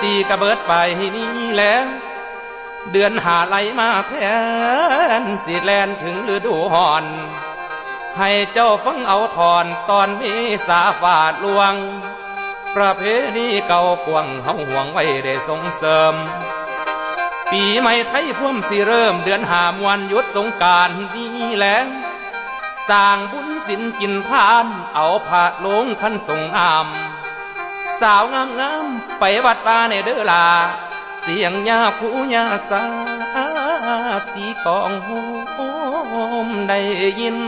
สี่กระเบิดไปนี่แล้วเดือนหาไหลมาแทนสิแลนถึงฤดูห่อนให้เจ้าฟังเอาถอนตอนมีสาฝาดลวงประเพณีเก่ากวงเฮาห่วงไว้ได้ส่งเสริมปีใหม่ไทยพุ่มสิเริ่มเดือนหามวนหยุดสงกรานต์นี้แล้วสร้างบุญศีลกินทานเอาพระลงขันส่งน้ำสาวงามๆไปวัดป่าในเด้อลาเสียงยาผู้ยาสาตีกองโฮมได้ยิน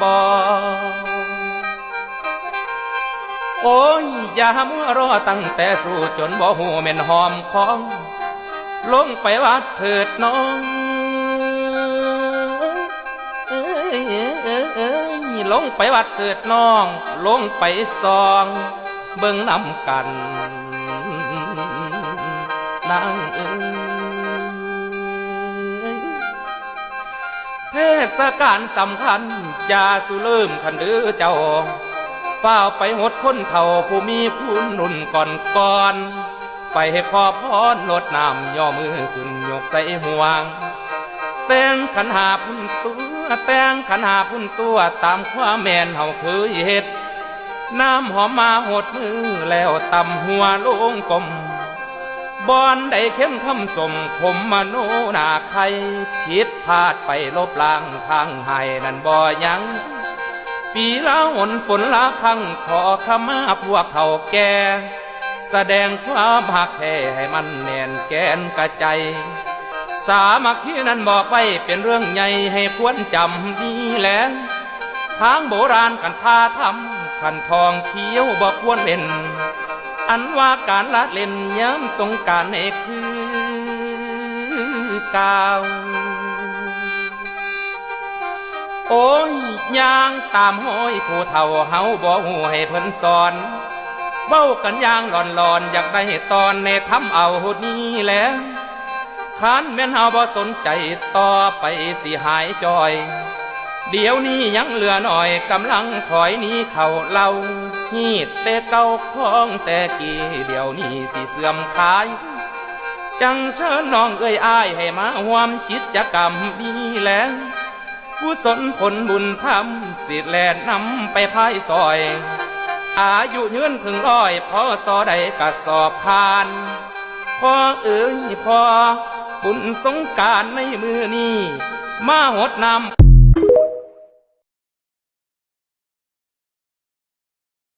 บ่โอ้ยอย่ามัวรอตั้งแต่สู่จนบ่หูเม่นหอมของลงไปวัดเถิดน้องลงไปวัดเถิดน้องลงไปซองเบิ่งนำกันนางเทศกาลสำคัญอย่าสุเริ่มคันเด้อเจ้าฝ้าไปหดคนเฒ่าผู้มีคุณรุ่นก่อนไปให้ขอพรลดน้ำย่อมือขึ้นยกใส่ห่วงแต่งขันหาพุ่นตัวแต่งขันหาพุ่นตัวตามความแม่นเฮาเคยเฮ็ดน้ำหอมมาหดมือแล้วตำหัวลงกลมบอนได้เข้มคำสมคมมโนนาใครผิดพลาดไปลบล้างทางให้นั่นบ่ยังปีละหนฝนละครั้งขอขมาพวกเขาแก่แสดงความหักแท้ให้มันแน่นแกนกระใจสามัคคีนั้นบอกไว้เป็นเรื่องใหญ่ให้ควรจำนี้แหละทางโบราณกันพาทำขันทองเขียวบอกควรเล่นอันว่าการละเล่นย้ำสงกรานต์ให้คือเก่าโอ้ยย่างตามห้อยผู้เฒ่าเฮาบ่หูให้เพิ่นสอนเว้ากันย่างหลอนอยากได้ตอนในทำเอานี้แหละคันแม่นเฮาบ่สนใจต่อไปสิหายจอยเดี๋ยวนี้ยังเหลือหน่อยกำลังถอยนี้เข่าเล่าฮีดแต่เก่าของแต่กี่เดี๋ยวนี้สิเสื่อมขายจังเชิญน้องเอ้ยอ้ายให้มาร่วมกิจกรรมนี้แหละกุศลผลบุญธรรมสิแลนนำไปพายซอยอายุยืนถึง100พอสอได้กระสอบผ่านพอเอ้ยพอบุญสงกรานต์ในมือนี้มาหดน้ำ